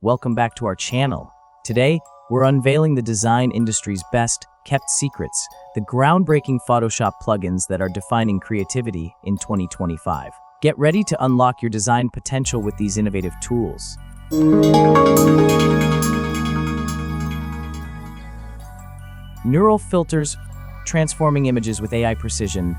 welcome back to our channel. Today, we're unveiling the design industry's best kept secrets, the groundbreaking Photoshop plugins that are defining creativity in 2025. Get ready to unlock your design potential with these innovative tools. Neural filters, transforming images with AI precision.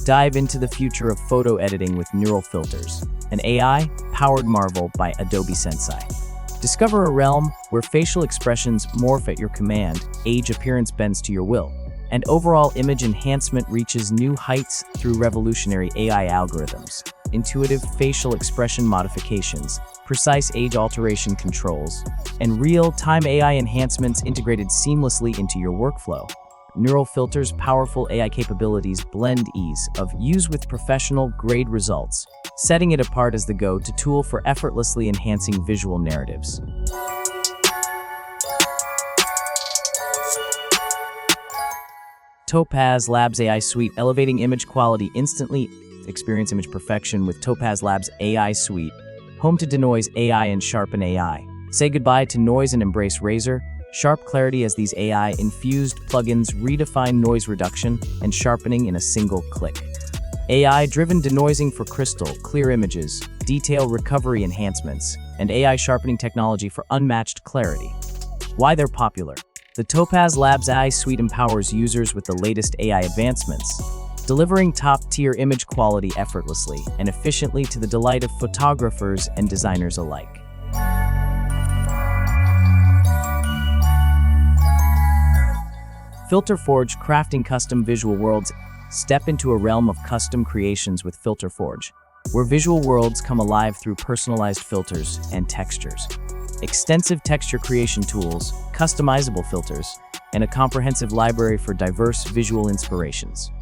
Dive into the future of photo editing with neural filters, an AI-powered marvel by Adobe Sensei. Discover a realm where facial expressions morph at your command, age appearance bends to your will, and overall image enhancement reaches new heights through revolutionary AI algorithms, intuitive facial expression modifications, precise age alteration controls, and real-time AI enhancements integrated seamlessly into your workflow. Neural filters' powerful AI capabilities blend ease of use with professional-grade results, setting it apart as the go-to tool for effortlessly enhancing visual narratives. Topaz Labs AI Suite, elevating image quality instantly. Experience image perfection with Topaz Labs AI Suite, home to denoise AI and sharpen AI. Say goodbye to noise and embrace razor sharp clarity as these AI-infused plugins redefine noise reduction and sharpening in a single click. AI-driven denoising for crystal clear images, detail recovery enhancements, and AI sharpening technology for unmatched clarity. Why they're popular. The Topaz Labs AI Suite empowers users with the latest AI advancements, delivering top-tier image quality effortlessly and efficiently to the delight of photographers and designers alike. Filter Forge, crafting custom visual worlds. Step into a realm of custom creations with Filter Forge, where visual worlds come alive through personalized filters and textures. Extensive texture creation tools, customizable filters, and a comprehensive library for diverse visual inspirations.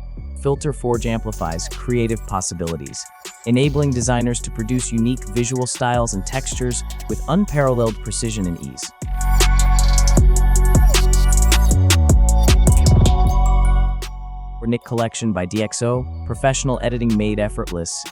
Filter Forge amplifies creative possibilities, enabling designers to produce unique visual styles and textures with unparalleled precision and ease. Nick Collection by DxO, professional editing made effortless.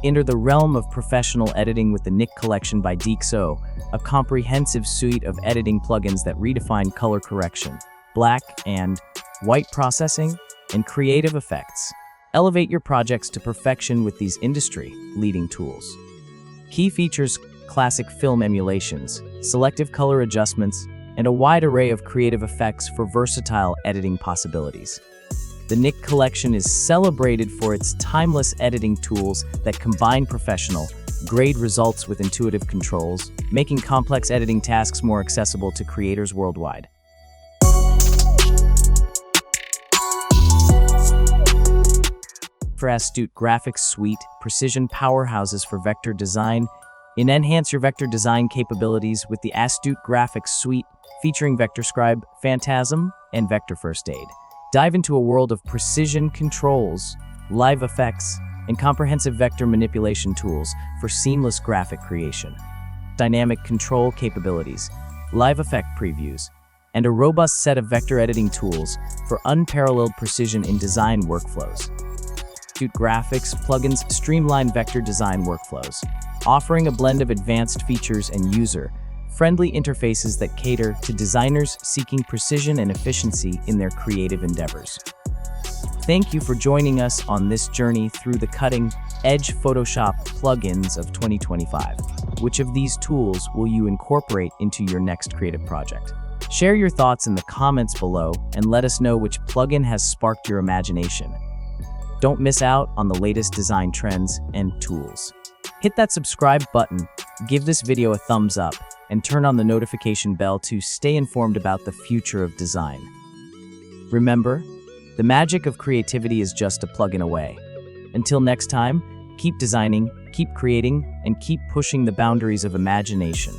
Enter the realm of professional editing with the Nick Collection by DxO, a comprehensive suite of editing plugins that redefine color correction, black and white processing, and creative effects. Elevate your projects to perfection with these industry-leading tools. Key features: classic film emulations, selective color adjustments, and a wide array of creative effects for versatile editing possibilities. The Nick Collection is celebrated for its timeless editing tools that combine professional-grade results with intuitive controls, making complex editing tasks more accessible to creators worldwide. For Astute Graphics Suite, precision powerhouses for vector design. Enhance your vector design capabilities with the Astute Graphics Suite, featuring Vector Scribe, Phantasm, and Vector First Aid. Dive into a world of precision controls, live effects, and comprehensive vector manipulation tools for seamless graphic creation. Dynamic control capabilities, live effect previews, and a robust set of vector editing tools for unparalleled precision in design workflows. Astute Graphics plugins streamline vector design workflows, offering a blend of advanced features and user-friendly interfaces that cater to designers seeking precision and efficiency in their creative endeavors. Thank you for joining us on this journey through the cutting-edge Photoshop plugins of 2025. Which of these tools will you incorporate into your next creative project? Share your thoughts in the comments below and let us know which plugin has sparked your imagination. Don't miss out on the latest design trends and tools. Hit that subscribe button, give this video a thumbs up, and turn on the notification bell to stay informed about the future of design. Remember, the magic of creativity is just a plugin away. Until next time, keep designing, keep creating, and keep pushing the boundaries of imagination.